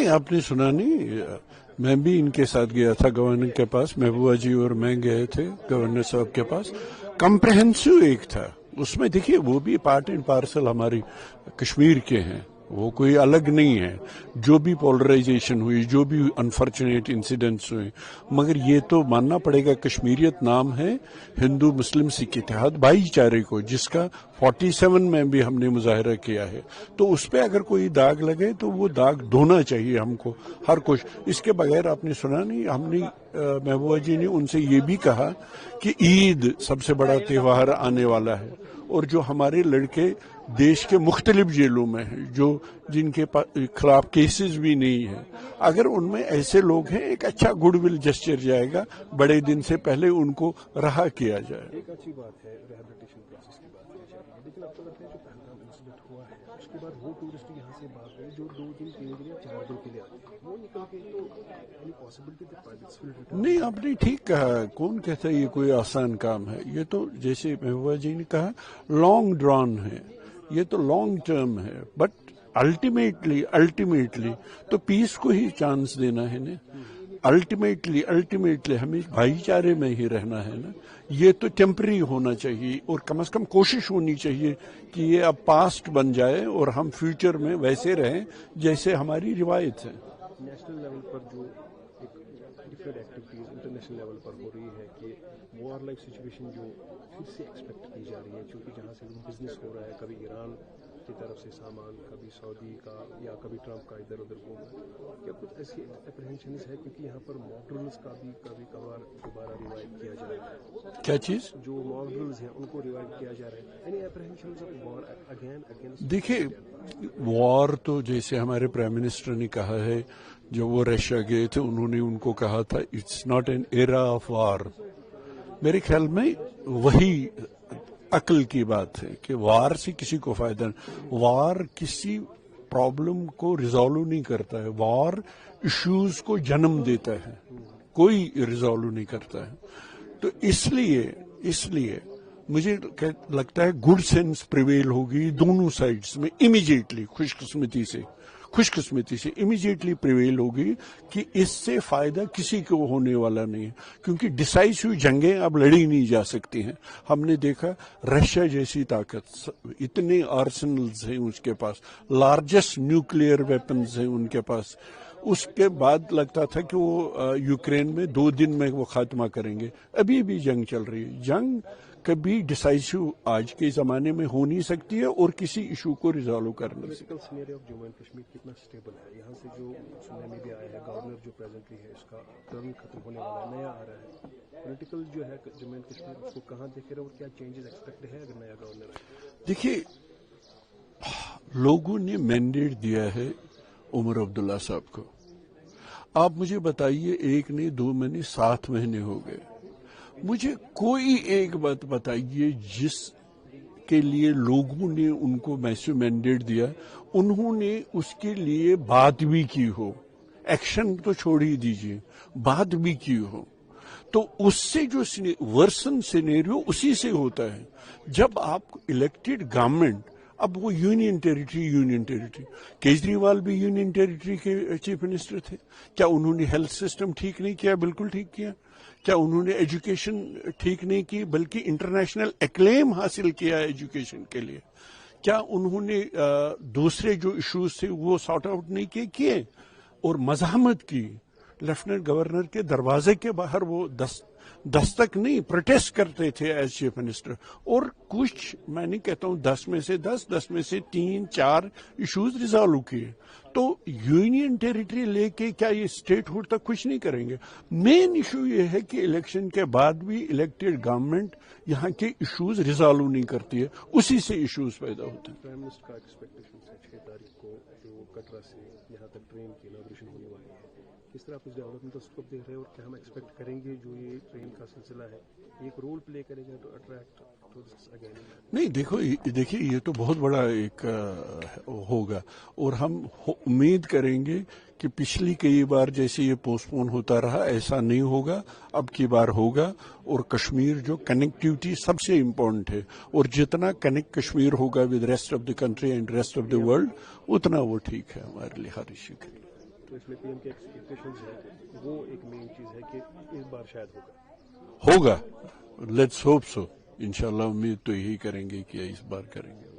आपने सुना नहीं, मैं भी इनके साथ गया था गवर्नर के पास, महबूबा जी और मैं गए थे गवर्नर साहब के पास। कम्प्रहेंसिव एक था उसमें, देखिए वो भी पार्ट एंड पार्सल हमारी कश्मीर के हैं, वो कोई अलग नहीं है। जो भी पोलराइजेशन हुई, जो भी अनफॉर्चुनेट इंसिडेंट्स हुए, मगर ये तो मानना पड़ेगा कश्मीरियत नाम है हिंदू मुस्लिम सिख इत्तेहाद भाईचारे को, जिसका 47 में भी हमने मुजाहरा किया है। तो उस पर अगर कोई दाग लगे तो वो दाग धोना चाहिए हमको हर कुछ। इसके बगैर आपने सुना नहीं, हमने महबूबा जी ने उनसे ये भी कहा कि ईद सबसे बड़ा त्योहार आने वाला है, और जो हमारे लड़के देश के मुख्तलिफ जेलों में हैं, जो जिनके खिलाफ केसेस भी नहीं है, अगर उनमें ऐसे लोग हैं, एक अच्छा गुडविल जेस्चर जाएगा, बड़े दिन से पहले उनको रहा किया जाए। एक अच्छी बात है रिहैबिलिटेशन प्रोसेस की बात की जा रही है, लेकिन आपको लगता है जो पहलगाम इंसिडेंट हुआ है उसके बाद वो टूरिस्ट यहाँ से भाग गए जो 2 दिन 3 दिन या 4 दिन के लिए आते हैं, वो निकल के, तो any possibility that privates will return? नहीं, आपने ठीक कहा, कौन कहता है ये कोई आसान काम है। ये तो जैसे महबूबा जी ने कहा, लॉन्ग ड्रॉन है, ये तो लॉन्ग टर्म है, बट अल्टीमेटली तो पीस को ही चांस देना है ना। अल्टीमेटली हमें भाईचारे में ही रहना है ना। ये तो टेम्पररी होना चाहिए, और कम से कम कोशिश होनी चाहिए कि ये अब पास्ट बन जाए और हम फ्यूचर में वैसे रहें जैसे हमारी रिवायत है। नेशनल लेवल पर जो एक डिफरेंट एक्टिविटीज इंटरनेशनल लेवल पर हो रही है कि वॉर लाइक सिचुएशन जो फिर से एक्सपेक्ट की जा रही है, क्योंकि जहाँ से बिजनेस हो रहा है, कभी ईरान की तरफ से सामान, कभी सऊदी का, या कभी ट्रंप का इधर उधर घूमना, क्या कुछ ऐसी अप्रहेंशंस है? क्योंकि यहाँ पर मॉक ड्रिल्स का भी कभी कभार दोबारा रिवाइव किया जा रहा है। क्या चीज? जो मॉक ड्रिल्स हैं उनको रिवाइव किया जा रहा है। Any apprehensions of war again against? देखिए, वॉर तो जैसे हमारे प्राइम मिनिस्टर ने कहा है, जब वो रशिया गए थे उन्होंने उनको कहा था it's not an era of war. मेरे ख्याल में वही अक्ल की बात है कि वार से किसी को फायदा नहीं। वार किसी प्रॉब्लम को रिजॉल्व नहीं करता है, वार इश्यूज को जन्म देता है, कोई रिजॉल्व नहीं करता है। तो इसलिए मुझे लगता है गुड सेंस प्रिवेल होगी दोनों साइड्स में इमीडिएटली, खुशकिस्मती से इमीडिएटली प्रिवेल होगी कि इससे फायदा किसी को होने वाला नहीं है, क्योंकि डिसाइसिव जंगें अब लड़ी नहीं जा सकती हैं। हमने देखा रशिया जैसी ताकत, इतने आर्सेनल्स हैं उसके पास, लार्जेस्ट न्यूक्लियर वेपन्स हैं उनके पास, उसके बाद लगता था कि वो यूक्रेन में 2 दिन में वो खात्मा करेंगे। अभी भी जंग चल रही है। जंग कभी डिसाइसिव आज के जमाने में हो नहीं सकती है और किसी इशू को रिजॉल्व कर नहीं सकती। Political scenario of Jammu and Kashmir कितना स्टेबल है? यहाँ से जो सुनने में भी आया है, गवर्नर जो प्रेजेंटली है इसका टर्म खत्म होने वाला है, नया आ रहा है। पॉलिटिकल जो है जम्मू एंड कश्मीर, उसको कहाँ देख रहे हो और क्या चेंजेस एक्सपेक्ट है अगर नया गवर्नर आए? देखिए, लोगों ने मैंडेट दिया है उमर अब्दुल्ला साहब को। आप मुझे बताइए, 1 नहीं 2 महीने 7 महीने हो गए, मुझे कोई एक बात बताइए जिसके लिए लोगों ने उनको मैसिव मैंडेट दिया, उन्होंने उसके लिए बात भी की हो। एक्शन तो छोड़ ही दीजिए, बात भी की हो। तो उससे जो वर्सन सिनेरियो उसी से होता है। जब आप इलेक्टेड गवर्नमेंट, अब वो यूनियन टेरिटरी, केजरीवाल भी यूनियन टेरिटरी के चीफ मिनिस्टर थे। क्या उन्होंने हेल्थ सिस्टम ठीक नहीं किया? बिल्कुल ठीक किया। क्या उन्होंने एजुकेशन ठीक नहीं की, बल्कि इंटरनेशनल एक्लेम हासिल किया एजुकेशन के लिए? क्या उन्होंने दूसरे जो इश्यूज थे वो सॉर्ट आउट नहीं किए? और मज़ाहमत की, लेफ्टिनेंट गवर्नर के दरवाजे के बाहर वो दस्तक नहीं, प्रोटेस्ट करते थे एज चीफ मिनिस्टर। और कुछ, मैं नहीं कहता हूं 10 में से 10 में से 3-4 इश्यूज रिजॉल्व किए। तो यूनियन टेरिटरी लेके क्या ये स्टेटहुड तक कुछ नहीं करेंगे? मेन इशू ये है कि इलेक्शन के बाद भी इलेक्टेड गवर्नमेंट यहाँ के इश्यूज रिजॉल्व नहीं करती है, उसी से इश्यूज पैदा होते हैं। प्राइम मिनिस्टर का एक्सपेक्टेशन है 6 तारीख को जो कटरा से यहाँ तक ट्रेन की इनॉग्रेशन होने वाली है, किस तरह आप इस डेवलपमेंट का स्कोप देख रहे हैं और क्या हम एक्सपेक्ट करेंगे जो ये ट्रेन का सिलसिला है एक रोल प्ले करेगा टू अट्रैक्ट टूरिस्ट्स अगेन? नहीं, देखिए ये तो बहुत बड़ा एक होगा, और हम उम्मीद करेंगे कि पिछली कई बार जैसे ये पोस्टपोन होता रहा, ऐसा नहीं होगा, अब की बार होगा। और कश्मीर जो कनेक्टिविटी सबसे इम्पोर्टेंट है, और जितना कनेक्ट कश्मीर होगा with rest of the country and rest of the world, उतना वो ठीक है हमारे लिए हर इश्यू के लिए। تو اس میں پی ایم کے ایکسپیکٹیشنز ہیں وہ ایک مین چیز ہے کہ اس بار شاید ہوگا. Let's hope so. انشاءاللہ امید تو یہی کریں گے کہ اس بار کریں گے.